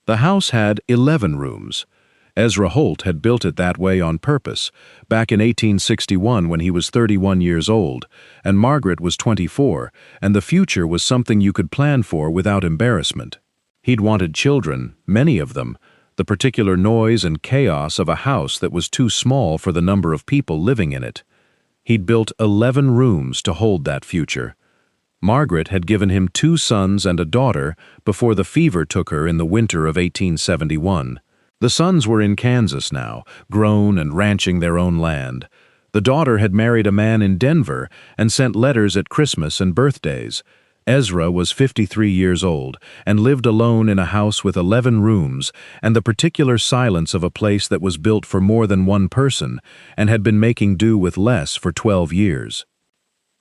The house had 11 rooms. Ezra Holt had built it that way on purpose, back in 1861 when he was 31 years old, and Margaret was 24, and the future was something you could plan for without embarrassment. He'd wanted children, many of them, the particular noise and chaos of a house that was too small for the number of people living in it. He'd built 11 rooms to hold that future. Margaret had given him 2 sons and a daughter before the fever took her in the winter of 1871. The sons were in Kansas now, grown and ranching their own land. The daughter had married a man in Denver and sent letters at Christmas and birthdays. Ezra was 53 years old and lived alone in a house with 11 rooms and the particular silence of a place that was built for more than one person and had been making do with less for 12 years.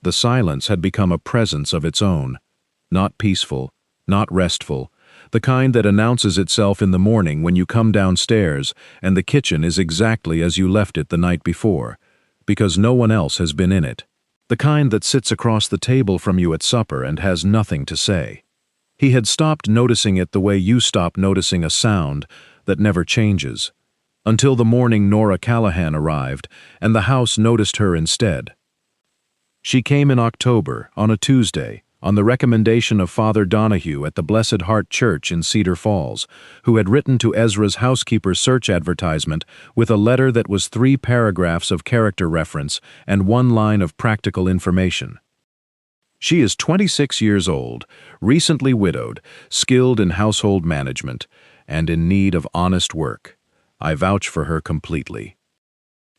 The silence had become a presence of its own, not peaceful, not restful, the kind that announces itself in the morning when you come downstairs and the kitchen is exactly as you left it the night before, because no one else has been in it. The kind that sits across the table from you at supper and has nothing to say. He had stopped noticing it the way you stop noticing a sound that never changes, until the morning Nora Callahan arrived and the house noticed her instead. She came in October, on a Tuesday, on the recommendation of Father Donahue at the Blessed Heart Church in Cedar Falls, who had written to Ezra's housekeeper search advertisement with a letter that was 3 paragraphs of character reference and 1 line of practical information. She is 26 years old, recently widowed, skilled in household management, and in need of honest work. I vouch for her completely.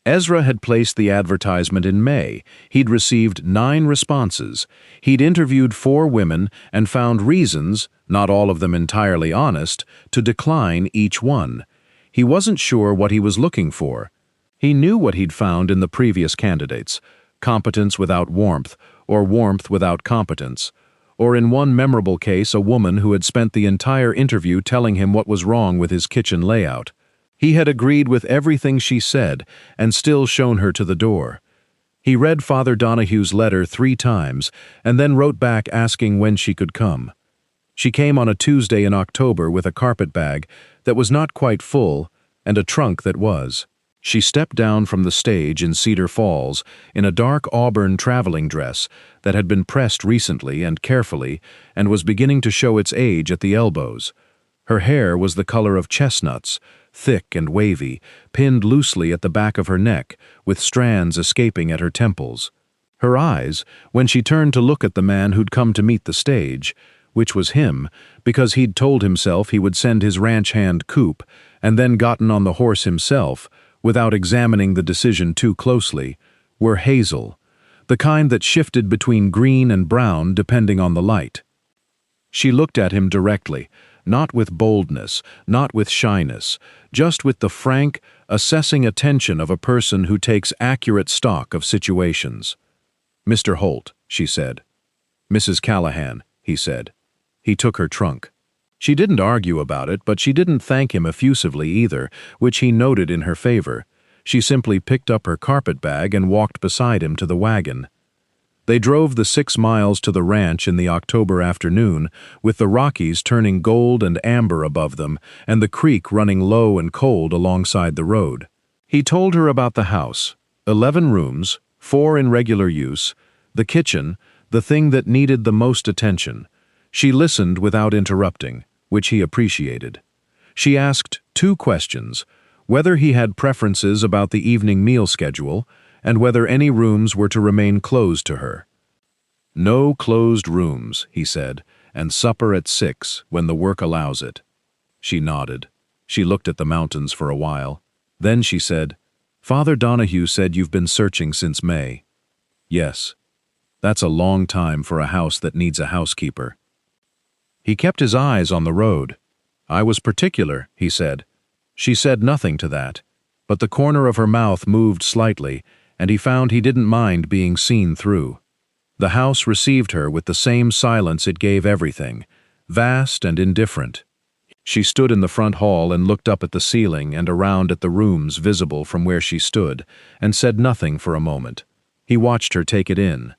Ezra had placed the advertisement in May. He'd received 9 responses. He'd interviewed 4 women and found reasons, not all of them entirely honest, to decline each one. He wasn't sure what he was looking for. He knew what he'd found in the previous candidates: competence without warmth, or warmth without competence, or in one memorable case a woman who had spent the entire interview telling him what was wrong with his kitchen layout. He had agreed with everything she said and still shown her to the door. He read Father Donahue's letter 3 times and then wrote back asking when she could come. She came on a Tuesday in October with a carpet bag that was not quite full and a trunk that was. She stepped down from the stage in Cedar Falls in a dark auburn traveling dress that had been pressed recently and carefully and was beginning to show its age at the elbows. Her hair was the color of chestnuts, thick and wavy, pinned loosely at the back of her neck, with strands escaping at her temples. Her eyes, when she turned to look at the man who'd come to meet the stage, which was him, because he'd told himself he would send his ranch hand Coop, and then gotten on the horse himself, without examining the decision too closely, were hazel, the kind that shifted between green and brown depending on the light. She looked at him directly, not with boldness, not with shyness, just with the frank, assessing attention of a person who takes accurate stock of situations. "Mr. Holt," she said. "Mrs. Callahan," he said. He took her trunk. She didn't argue about it, but she didn't thank him effusively either, which he noted in her favor. She simply picked up her carpet bag and walked beside him to the wagon. They drove the 6 miles to the ranch in the October afternoon, with the Rockies turning gold and amber above them and the creek running low and cold alongside the road. He told her about the house: 11 rooms, 4 in regular use, the kitchen, the thing that needed the most attention. She listened without interrupting, which he appreciated. She asked 2 questions: whether he had preferences about the evening meal schedule, and whether any rooms were to remain closed to her. "No closed rooms," he said, "and supper at 6 when the work allows it." She nodded. She looked at the mountains for a while. Then she said, "Father Donahue said you've been searching since May." "Yes. That's a long time for a house that needs a housekeeper." He kept his eyes on the road. "I was particular," he said. She said nothing to that, but the corner of her mouth moved slightly, and he found he didn't mind being seen through. The house received her with the same silence it gave everything, vast and indifferent. She stood in the front hall and looked up at the ceiling and around at the rooms visible from where she stood, and said nothing for a moment. He watched her take it in.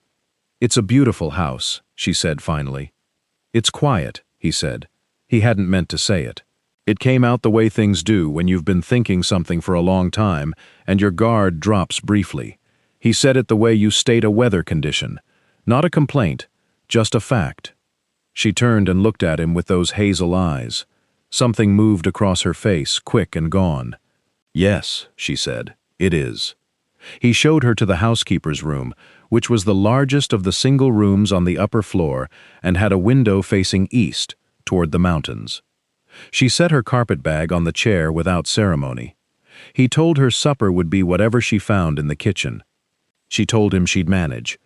"It's a beautiful house," she said finally. "It's quiet," he said. He hadn't meant to say it. It came out the way things do when you've been thinking something for a long time and your guard drops briefly. He said it the way you state a weather condition. Not a complaint, just a fact. She turned and looked at him with those hazel eyes. Something moved across her face, quick and gone. "Yes," she said, "it is." He showed her to the housekeeper's room, which was the largest of the single rooms on the upper floor and had a window facing east, toward the mountains. She set her carpet bag on the chair without ceremony. He told her supper would be whatever she found in the kitchen. She told him she'd manage.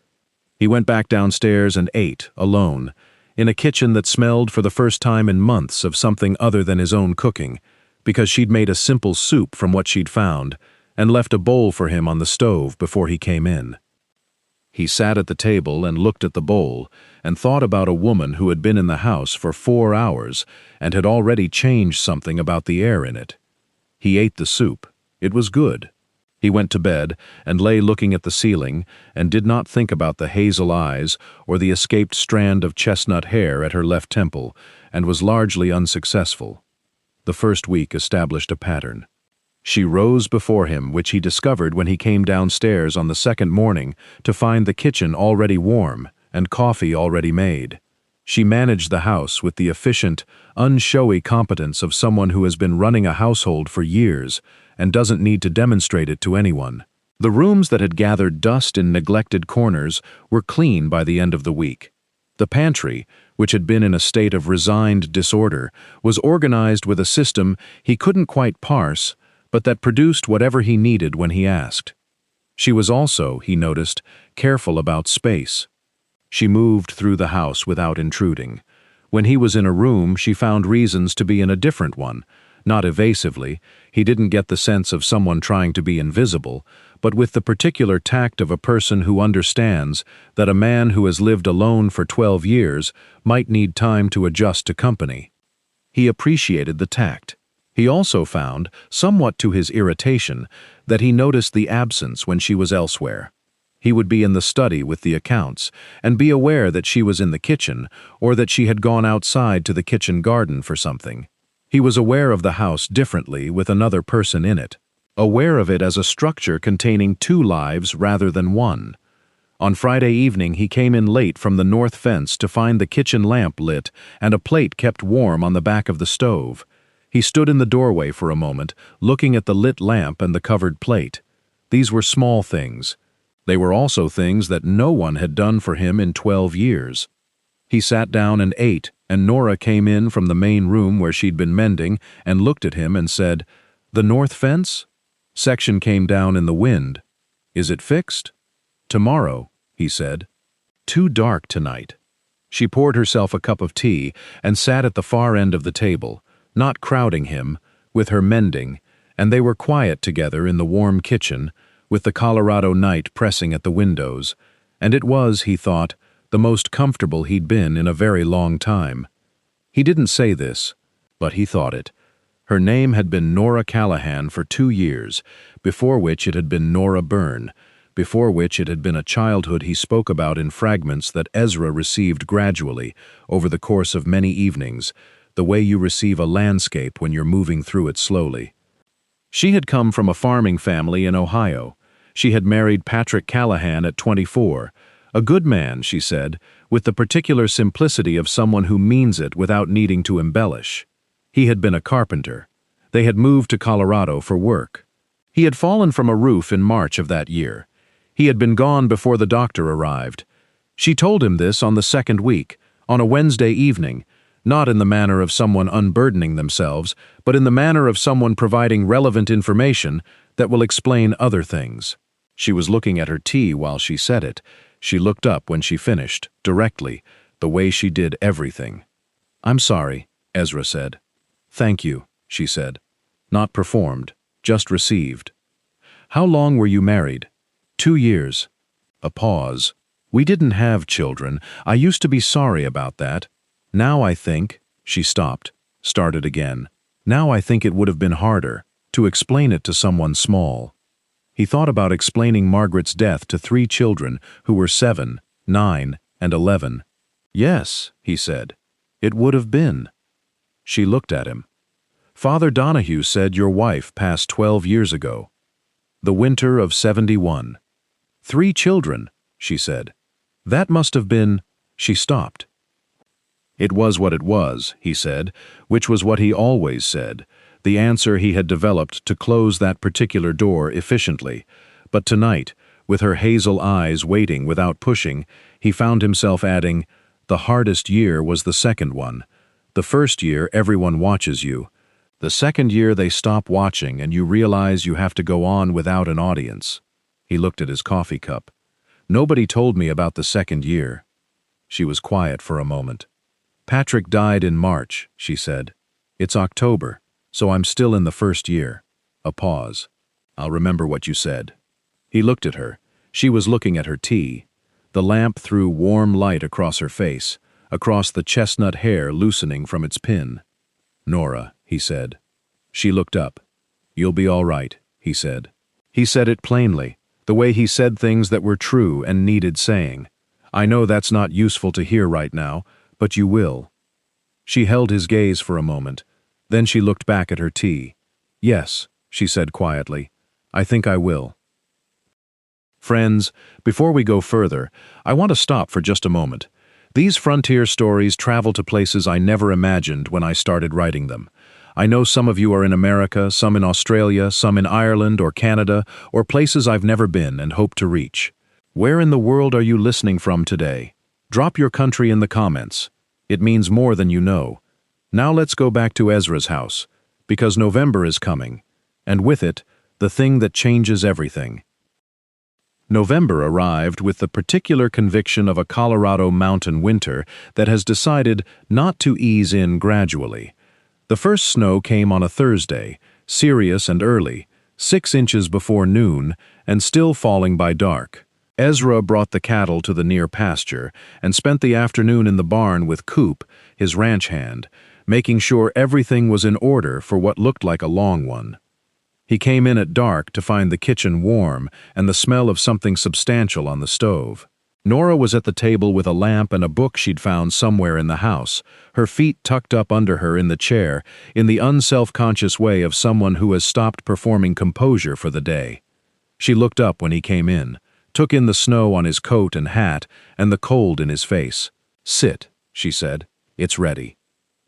He went back downstairs and ate, alone, in a kitchen that smelled for the first time in months of something other than his own cooking, because she'd made a simple soup from what she'd found and left a bowl for him on the stove before he came in. He sat at the table and looked at the bowl and thought about a woman who had been in the house for 4 hours and had already changed something about the air in it. He ate the soup. It was good. He went to bed and lay looking at the ceiling and did not think about the hazel eyes or the escaped strand of chestnut hair at her left temple, and was largely unsuccessful. The first week established a pattern. She rose before him, which he discovered when he came downstairs on the second morning to find the kitchen already warm and coffee already made. She managed the house with the efficient, unshowy competence of someone who has been running a household for years and doesn't need to demonstrate it to anyone. The rooms that had gathered dust in neglected corners were clean by the end of the week. The pantry, which had been in a state of resigned disorder, was organized with a system he couldn't quite parse, but that produced whatever he needed when he asked. She was also, he noticed, careful about space. She moved through the house without intruding. When he was in a room, she found reasons to be in a different one. Not evasively, he didn't get the sense of someone trying to be invisible, but with the particular tact of a person who understands that a man who has lived alone for 12 years might need time to adjust to company. He appreciated the tact. He also found, somewhat to his irritation, that he noticed the absence when she was elsewhere. He would be in the study with the accounts, and be aware that she was in the kitchen, or that she had gone outside to the kitchen garden for something. He was aware of the house differently with another person in it, aware of it as a structure containing 2 lives rather than 1. On Friday evening he came in late from the north fence to find the kitchen lamp lit and a plate kept warm on the back of the stove. He stood in the doorway for a moment, looking at the lit lamp and the covered plate. These were small things. They were also things that no one had done for him in 12 years. He sat down and ate, and Nora came in from the main room where she'd been mending and looked at him and said, "The north fence? Section came down in the wind. Is it fixed?" "Tomorrow," he said. "Too dark tonight." She poured herself a cup of tea and sat at the far end of the table, not crowding him, with her mending, and they were quiet together in the warm kitchen, with the Colorado night pressing at the windows, and it was, he thought, the most comfortable he'd been in a very long time. He didn't say this, but he thought it. Her name had been Nora Callahan for 2 years, before which it had been Nora Byrne, before which it had been a childhood he spoke about in fragments that Ezra received gradually, over the course of many evenings, the way you receive a landscape when you're moving through it slowly. She had come from a farming family in Ohio. She had married Patrick Callahan at 24, a good man, she said, with the particular simplicity of someone who means it without needing to embellish. He had been a carpenter. They had moved to Colorado for work. He had fallen from a roof in March of that year. He had been gone before the doctor arrived. She told him this on the second week, on a Wednesday evening, not in the manner of someone unburdening themselves, but in the manner of someone providing relevant information that will explain other things. She was looking at her tea while she said it. She looked up when she finished, directly, the way she did everything. "I'm sorry," Ezra said. "Thank you," she said. "Not performed, just received." "How long were you married?" 2 years. A pause. "We didn't have children. I used to be sorry about that. Now I think—" She stopped, started again. "Now I think it would have been harder to explain it to someone small." He thought about explaining Margaret's death to 3 children who were 7, 9, and 11. "Yes," he said, "it would have been." She looked at him. Father Donahue said your wife passed 12 years ago. The winter of 71. 3 children, she said. That must have been... She stopped. It was what it was, he said, which was what he always said, the answer he had developed to close that particular door efficiently. But tonight, with her hazel eyes waiting without pushing, he found himself adding, the hardest year was the second one. The first year everyone watches you. The second year they stop watching and you realize you have to go on without an audience. He looked at his coffee cup. Nobody told me about the second year. She was quiet for a moment. Patrick died in March, she said. It's October, so I'm still in the first year. A pause. I'll remember what you said. He looked at her. She was looking at her tea. The lamp threw warm light across her face, across the chestnut hair loosening from its pin. Nora, he said. She looked up. You'll be all right, he said. He said it plainly, the way he said things that were true and needed saying. I know that's not useful to hear right now, but you will. She held his gaze for a moment. Then she looked back at her tea. Yes, she said quietly. I think I will. Friends, before we go further, I want to stop for just a moment. These frontier stories travel to places I never imagined when I started writing them. I know some of you are in America, some in Australia, some in Ireland or Canada, or places I've never been and hope to reach. Where in the world are you listening from today? Drop your country in the comments. It means more than you know. Now let's go back to Ezra's house, because November is coming, and with it, the thing that changes everything. November arrived with the particular conviction of a Colorado mountain winter that has decided not to ease in gradually. The first snow came on a Thursday, serious and early, 6 inches before noon, and still falling by dark. Ezra brought the cattle to the near pasture and spent the afternoon in the barn with Coop, his ranch hand, making sure everything was in order for what looked like a long one. He came in at dark to find the kitchen warm and the smell of something substantial on the stove. Nora was at the table with a lamp and a book she'd found somewhere in the house, her feet tucked up under her in the chair, in the unself-conscious way of someone who has stopped performing composure for the day. She looked up when he came in, took in the snow on his coat and hat and the cold in his face. "Sit," she said. "It's ready."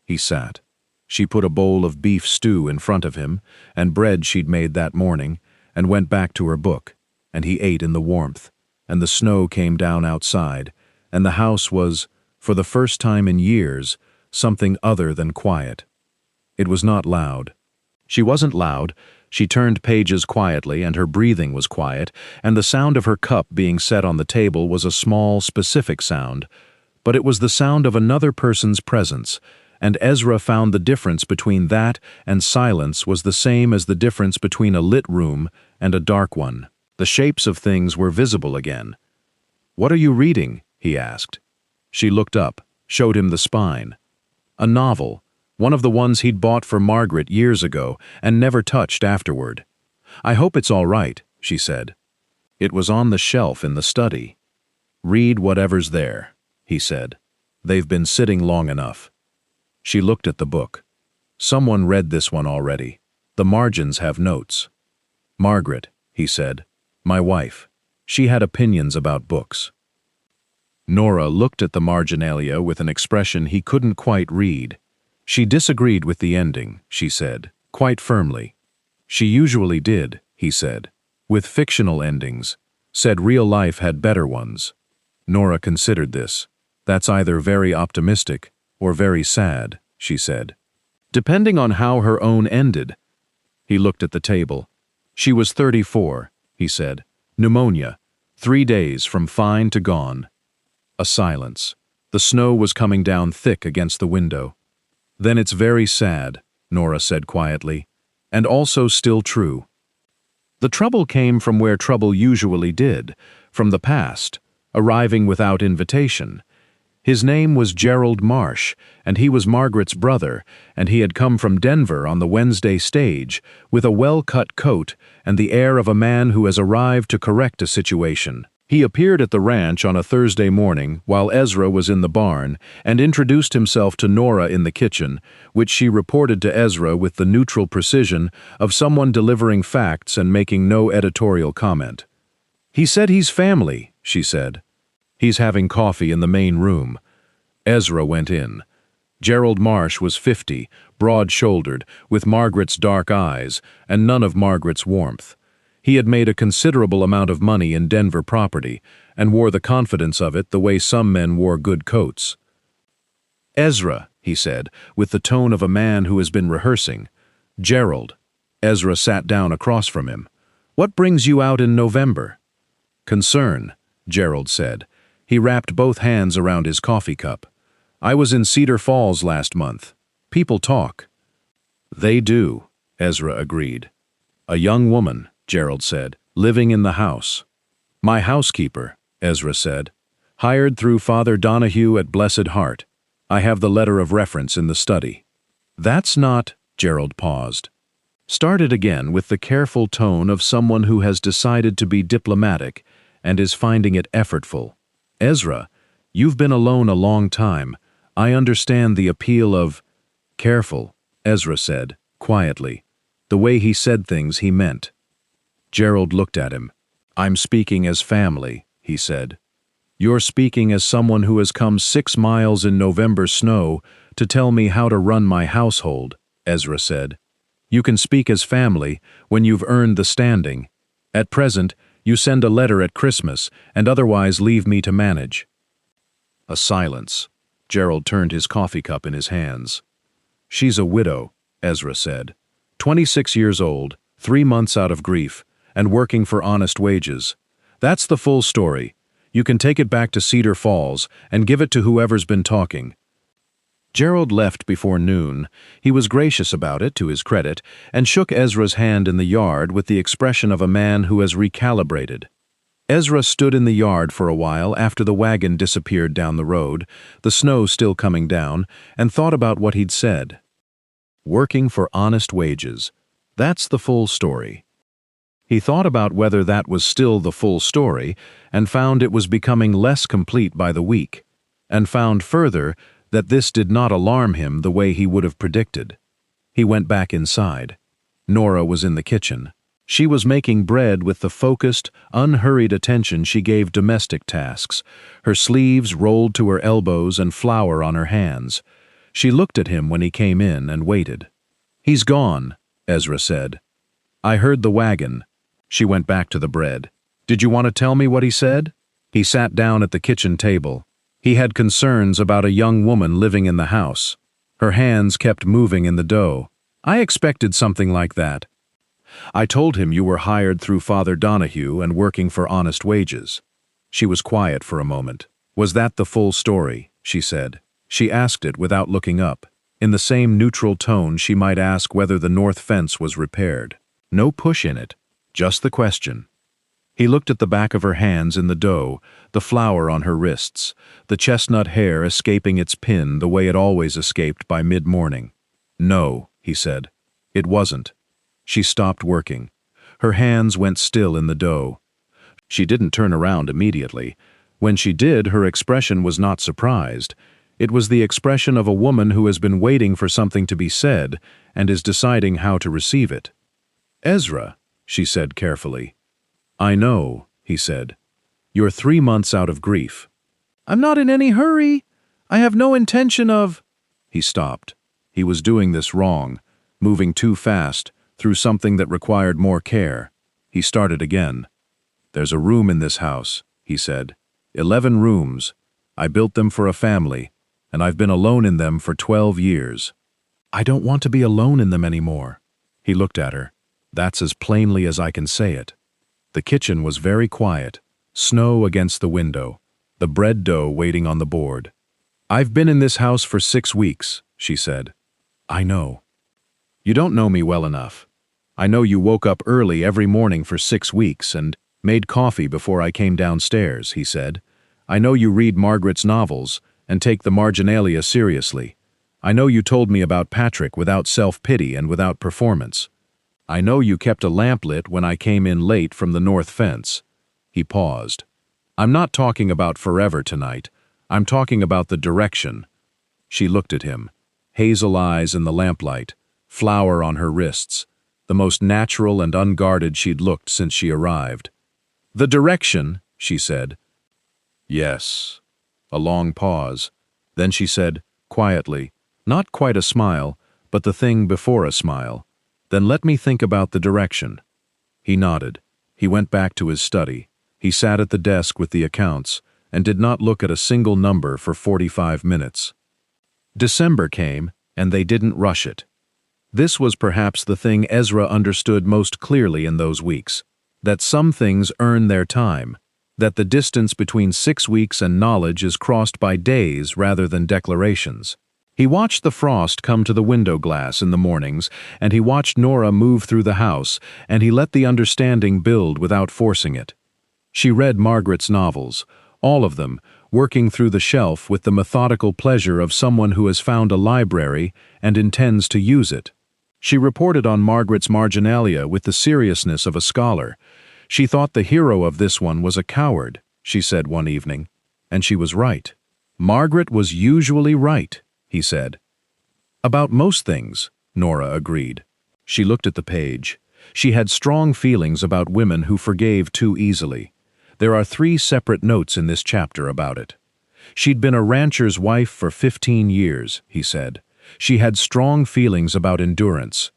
He sat. She put a bowl of beef stew in front of him, and bread she'd made that morning, and went back to her book, and he ate in the warmth, and the snow came down outside, and the house was, for the first time in years, something other than quiet. It was not loud. She wasn't loud. She turned pages quietly, and her breathing was quiet, and the sound of her cup being set on the table was a small, specific sound, but it was the sound of another person's presence, and Ezra found the difference between that and silence was the same as the difference between a lit room and a dark one. The shapes of things were visible again. "What are you reading?" he asked. She looked up, showed him the spine. A novel, one of the ones he'd bought for Margaret years ago and never touched afterward. "I hope it's all right," she said. It was on the shelf in the study. "Read whatever's there," he said. "They've been sitting long enough." She looked at the book. "Someone read this one already. The margins have notes." "Margaret," he said. "My wife. She had opinions about books." Nora looked at the marginalia with an expression he couldn't quite read. She disagreed with the ending, she said, quite firmly. She usually did, he said, with fictional endings, said real life had better ones. Nora considered this. "That's either very optimistic or very sad," she said. "Depending on how her own ended." He looked at the table. "She was 34, he said. "Pneumonia. 3 days from fine to gone." A silence. The snow was coming down thick against the window. "Then it's very sad," Nora said quietly, "and also still true." The trouble came from where trouble usually did, from the past, arriving without invitation. His name was Gerald Marsh, and he was Margaret's brother, and he had come from Denver on the Wednesday stage, with a well-cut coat and the air of a man who has arrived to correct a situation. He appeared at the ranch on a Thursday morning while Ezra was in the barn and introduced himself to Nora in the kitchen, which she reported to Ezra with the neutral precision of someone delivering facts and making no editorial comment. "He said he's family," she said. "He's having coffee in the main room." Ezra went in. Gerald Marsh was 50, broad-shouldered, with Margaret's dark eyes and none of Margaret's warmth. He had made a considerable amount of money in Denver property and wore the confidence of it the way some men wore good coats. "Ezra," he said, with the tone of a man who has been rehearsing. "Gerald." Ezra sat down across from him. "What brings you out in November?" "Concern," Gerald said. He wrapped both hands around his coffee cup. "I was in Cedar Falls last month. People talk." "They do," Ezra agreed. "A young woman," Gerald said, "living in the house." "My housekeeper," Ezra said. "Hired through Father Donahue at Blessed Heart. I have the letter of reference in the study." "That's not—" Gerald paused. Started again with the careful tone of someone who has decided to be diplomatic and is finding it effortful. "Ezra, you've been alone a long time. I understand the appeal of—" "Careful," Ezra said, quietly. The way he said things he meant. Gerald looked at him. "I'm speaking as family," he said. "You're speaking as someone who has come 6 miles in November snow to tell me how to run my household," Ezra said. "You can speak as family when you've earned the standing. At present, you send a letter at Christmas and otherwise leave me to manage." A silence. Gerald turned his coffee cup in his hands. "She's a widow," Ezra said. 26 years old, 3 months out of grief, and working for honest wages. That's the full story. You can take it back to Cedar Falls and give it to whoever's been talking." Gerald left before noon. He was gracious about it, to his credit, and shook Ezra's hand in the yard with the expression of a man who has recalibrated. Ezra stood in the yard for a while after the wagon disappeared down the road, the snow still coming down, and thought about what he'd said. Working for honest wages. That's the full story. He thought about whether that was still the full story, and found it was becoming less complete by the week, and found further that this did not alarm him the way he would have predicted. He went back inside. Nora was in the kitchen. She was making bread with the focused, unhurried attention she gave domestic tasks, her sleeves rolled to her elbows and flour on her hands. She looked at him when he came in and waited. "He's gone," Ezra said. "I heard the wagon." She went back to the bread. "Did you want to tell me what he said?" He sat down at the kitchen table. He had concerns about a young woman living in the house. Her hands kept moving in the dough. "I expected something like that." "I told him you were hired through Father Donahue and working for honest wages." She was quiet for a moment. "Was that the full story?" she said. She asked it without looking up. In the same neutral tone she might ask whether the north fence was repaired. No push in it. Just the question. He looked at the back of her hands in the dough, the flour on her wrists, the chestnut hair escaping its pin the way it always escaped by mid-morning. "No," he said. "It wasn't." She stopped working. Her hands went still in the dough. She didn't turn around immediately. When she did, her expression was not surprised. It was the expression of a woman who has been waiting for something to be said and is deciding how to receive it. "Ezra," she said carefully. "I know," he said. "You're 3 months out of grief." "I'm not in any hurry. I have no intention of—" He stopped. He was doing this wrong, moving too fast, through something that required more care. He started again. "There's a room in this house," he said. 11 rooms. I built them for a family, and I've been alone in them for 12 years. I don't want to be alone in them anymore." He looked at her. "That's as plainly as I can say it." The kitchen was very quiet, snow against the window, the bread dough waiting on the board. "I've been in this house for 6 weeks, she said. "I know." "You don't know me well enough. I know you woke up early every morning for 6 weeks and made coffee before I came downstairs," he said. "I know you read Margaret's novels and take the marginalia seriously. I know you told me about Patrick without self-pity and without performance. I know you kept a lamp lit when I came in late from the north fence." He paused. I'm not talking about forever tonight. I'm talking about the direction. She looked at him. Hazel eyes in the lamplight, flower on her wrists, the most natural and unguarded she'd looked since she arrived. The direction, she said. Yes. A long pause. Then she said, quietly, not quite a smile, but the thing before a smile. Then let me think about the direction. He nodded. He went back to his study. He sat at the desk with the accounts and did not look at a single number for 45 minutes. December came, and they didn't rush it. This was perhaps the thing Ezra understood most clearly in those weeks, that some things earn their time, that the distance between 6 weeks and knowledge is crossed by days rather than declarations. He watched the frost come to the window glass in the mornings, and he watched Nora move through the house, and he let the understanding build without forcing it. She read Margaret's novels, all of them, working through the shelf with the methodical pleasure of someone who has found a library and intends to use it. She reported on Margaret's marginalia with the seriousness of a scholar. She thought the hero of this one was a coward, she said one evening, and she was right. Margaret was usually right, he said. About most things, Nora agreed. She looked at the page. She had strong feelings about women who forgave too easily. There are 3 separate notes in this chapter about it. She'd been a rancher's wife for 15 years, he said. She had strong feelings about endurance.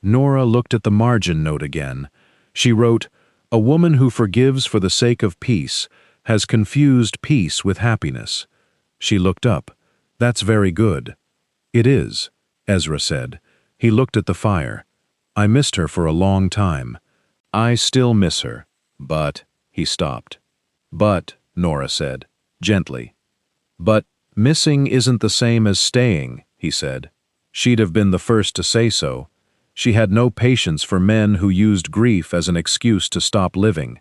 Nora looked at the margin note again. She wrote, "A woman who forgives for the sake of peace has confused peace with happiness." She looked up. "That's very good." "It is," Ezra said. He looked at the fire. "I missed her for a long time. I still miss her, but—" He stopped. "But," Nora said, gently. "But missing isn't the same as staying," he said. She'd have been the first to say so. She had no patience for men who used grief as an excuse to stop living.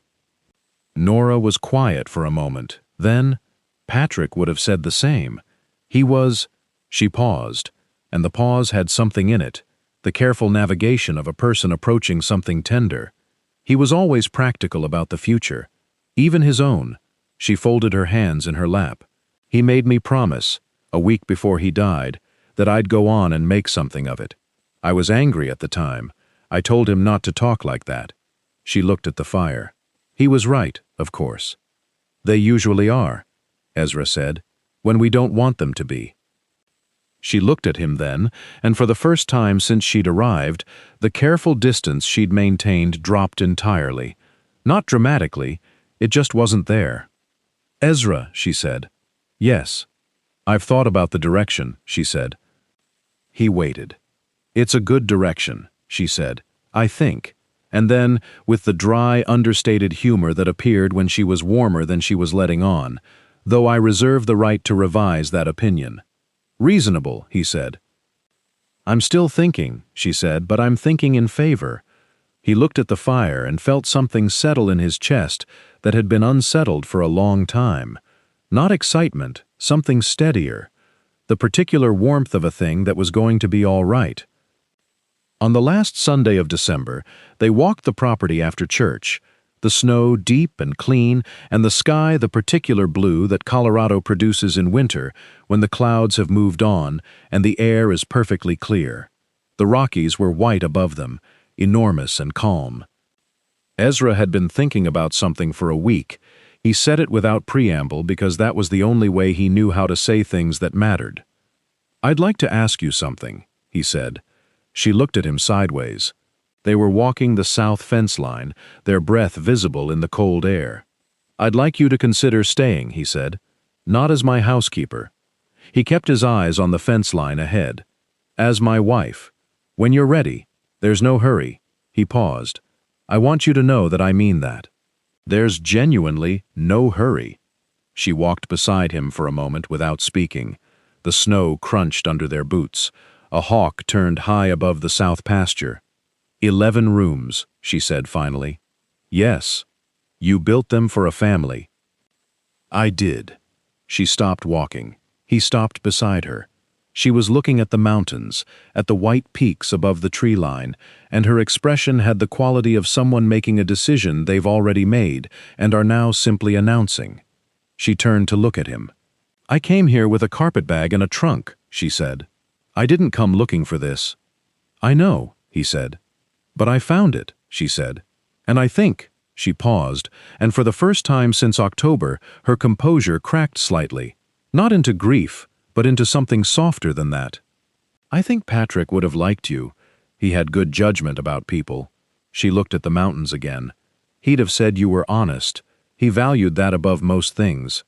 Nora was quiet for a moment. Then, Patrick would have said the same. He was— She paused, and the pause had something in it, the careful navigation of a person approaching something tender. He was always practical about the future, even his own. She folded her hands in her lap. He made me promise, a week before he died, that I'd go on and make something of it. I was angry at the time. I told him not to talk like that. She looked at the fire. He was right, of course. They usually are, Ezra said, when we don't want them to be. She looked at him then, and for the first time since she'd arrived, the careful distance she'd maintained dropped entirely. Not dramatically, it just wasn't there. "Ezra," she said. "Yes." "I've thought about the direction," she said. He waited. "It's a good direction," she said. "I think." And then, with the dry, understated humor that appeared when she was warmer than she was letting on, "Though I reserve the right to revise that opinion." "Reasonable," he said. "I'm still thinking," she said, "but I'm thinking in favor." He looked at the fire and felt something settle in his chest that had been unsettled for a long time. Not excitement, something steadier. The particular warmth of a thing that was going to be all right. On the last Sunday of December, they walked the property after church. The snow deep and clean, and the sky the particular blue that Colorado produces in winter when the clouds have moved on and the air is perfectly clear. The Rockies were white above them, enormous and calm. Ezra had been thinking about something for a week. He said it without preamble because that was the only way he knew how to say things that mattered. "I'd like to ask you something," he said. She looked at him sideways. They were walking the south fence line, their breath visible in the cold air. "I'd like you to consider staying," he said. "Not as my housekeeper." He kept his eyes on the fence line ahead. "As my wife. When you're ready. There's no hurry." He paused. "I want you to know that I mean that. There's genuinely no hurry." She walked beside him for a moment without speaking. The snow crunched under their boots. A hawk turned high above the south pasture. 11 rooms, she said finally. "Yes. You built them for a family." "I did." She stopped walking. He stopped beside her. She was looking at the mountains, at the white peaks above the tree line, and her expression had the quality of someone making a decision they've already made and are now simply announcing. She turned to look at him. "I came here with a carpetbag and a trunk," she said. "I didn't come looking for this." "I know," he said. "But I found it," she said. "And I think—" She paused, and for the first time since October, her composure cracked slightly. Not into grief, but into something softer than that. "I think Patrick would have liked you. He had good judgment about people." She looked at the mountains again. "He'd have said you were honest. He valued that above most things."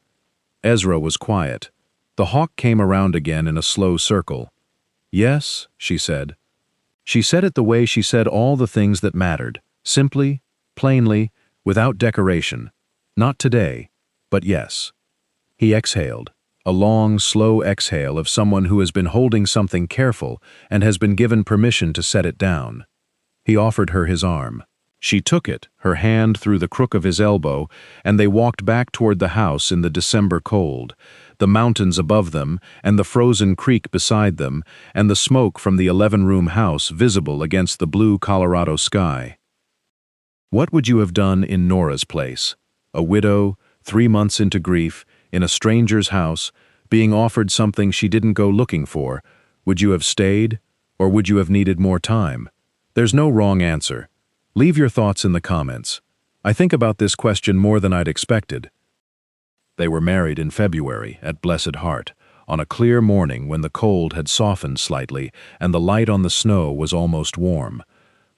Ezra was quiet. The hawk came around again in a slow circle. "Yes," she said. She said it the way she said all the things that mattered, simply, plainly, without decoration. Not today, but yes. He exhaled, a long, slow exhale of someone who has been holding something careful and has been given permission to set it down. He offered her his arm. She took it, her hand through the crook of his elbow, and they walked back toward the house in the December cold, the mountains above them and the frozen creek beside them, and the smoke from the 11-room house visible against the blue Colorado sky. What would you have done in Nora's place? A widow, 3 months into grief, in a stranger's house, being offered something she didn't go looking for. Would you have stayed, or would you have needed more time? There's no wrong answer. Leave your thoughts in the comments. I think about this question more than I'd expected. They were married in February at Blessed Heart, on a clear morning when the cold had softened slightly and the light on the snow was almost warm.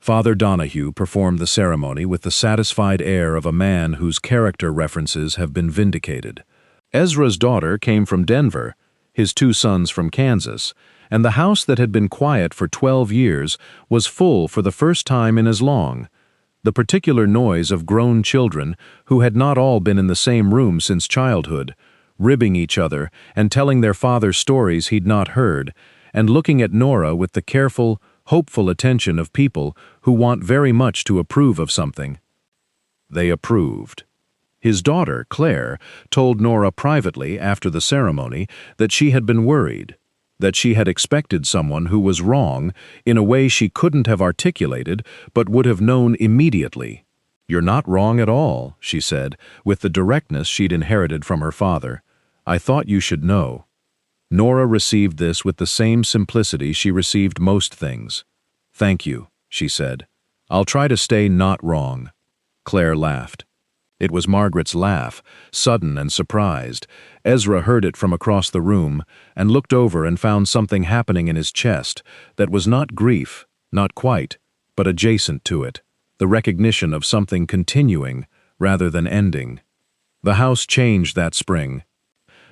Father Donahue performed the ceremony with the satisfied air of a man whose character references have been vindicated. Ezra's daughter came from Denver, his 2 sons from Kansas, and the house that had been quiet for 12 years was full for the first time in as long. The particular noise of grown children who had not all been in the same room since childhood, ribbing each other and telling their father stories he'd not heard, and looking at Nora with the careful, hopeful attention of people who want very much to approve of something. They approved. His daughter, Claire, told Nora privately after the ceremony that she had been worried, that she had expected someone who was wrong in a way she couldn't have articulated but would have known immediately. "You're not wrong at all," she said, with the directness she'd inherited from her father. "I thought you should know." Nora received this with the same simplicity she received most things. "Thank you," she said. "I'll try to stay not wrong." Claire laughed. It was Margaret's laugh, sudden and surprised. Ezra heard it from across the room and looked over and found something happening in his chest that was not grief, not quite, but adjacent to it, the recognition of something continuing rather than ending. The house changed that spring.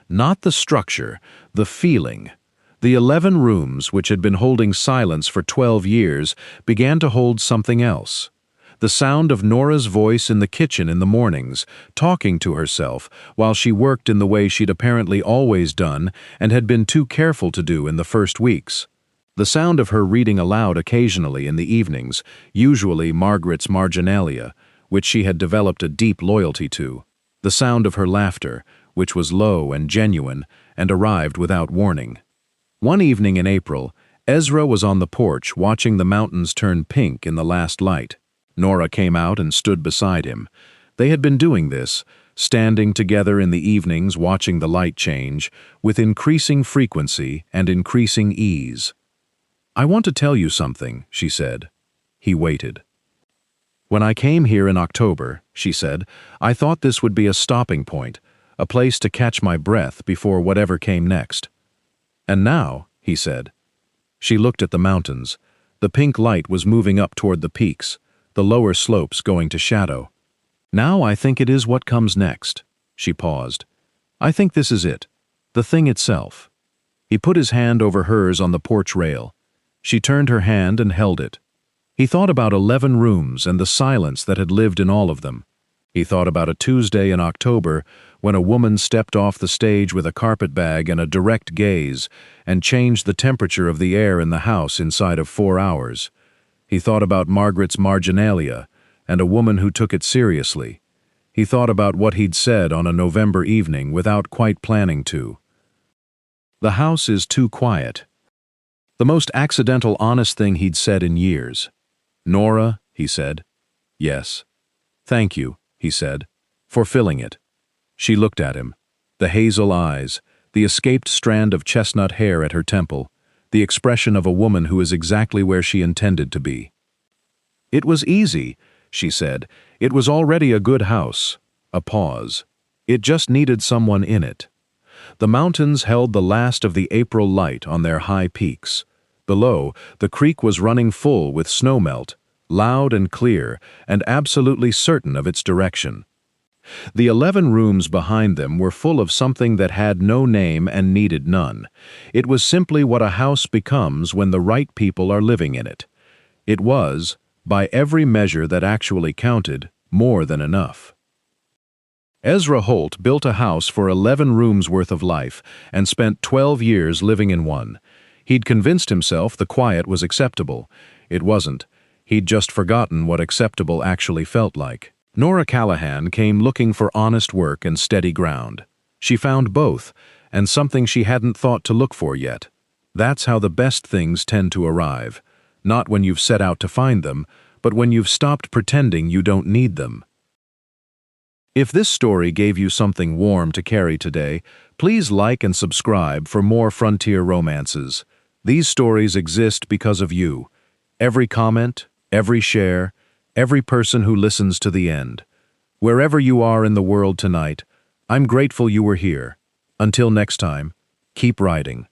Not the structure, the feeling. The 11 rooms, which had been holding silence for 12 years, began to hold something else. The sound of Nora's voice in the kitchen in the mornings, talking to herself while she worked in the way she'd apparently always done and had been too careful to do in the first weeks. The sound of her reading aloud occasionally in the evenings, usually Margaret's Marginalia, which she had developed a deep loyalty to. The sound of her laughter, which was low and genuine and arrived without warning. One evening in April, Ezra was on the porch watching the mountains turn pink in the last light. Nora came out and stood beside him. They had been doing this, standing together in the evenings watching the light change, with increasing frequency and increasing ease. "I want to tell you something," she said. He waited. "When I came here in October," she said, "I thought this would be a stopping point, a place to catch my breath before whatever came next." "And now," he said. She looked at the mountains. The pink light was moving up toward the peaks, the lower slopes going to shadow. "Now I think it is what comes next." She paused. "I think this is it, the thing itself." He put his hand over hers on the porch rail. She turned her hand and held it. He thought about 11 rooms and the silence that had lived in all of them. He thought about a Tuesday in October when a woman stepped off the stage with a carpetbag and a direct gaze and changed the temperature of the air in the house inside of 4 hours. He thought about Margaret's Marginalia and a woman who took it seriously. He thought about what he'd said on a November evening without quite planning to. The house is too quiet. The most accidental honest thing he'd said in years. Nora, he said. Yes. Thank you, he said, for filling it. She looked at him. The hazel eyes, the escaped strand of chestnut hair at her temple, the expression of a woman who is exactly where she intended to be. It was easy, she said. It was already a good house. A pause. It just needed someone in it. The mountains held the last of the April light on their high peaks. Below, the creek was running full with snowmelt, loud and clear, and absolutely certain of its direction. The 11 rooms behind them were full of something that had no name and needed none. It was simply what a house becomes when the right people are living in it. It was, by every measure that actually counted, more than enough. Ezra Holt built a house for 11 rooms worth of life and spent 12 years living in one. He'd convinced himself the quiet was acceptable. It wasn't. He'd just forgotten what acceptable actually felt like. Nora Callahan came looking for honest work and steady ground. She found both, and something she hadn't thought to look for yet. That's how the best things tend to arrive. Not when you've set out to find them, but when you've stopped pretending you don't need them. If this story gave you something warm to carry today, please like and subscribe for more frontier romances. These stories exist because of you. Every comment, every share, every person who listens to the end. Wherever you are in the world tonight, I'm grateful you were here. Until next time, keep writing.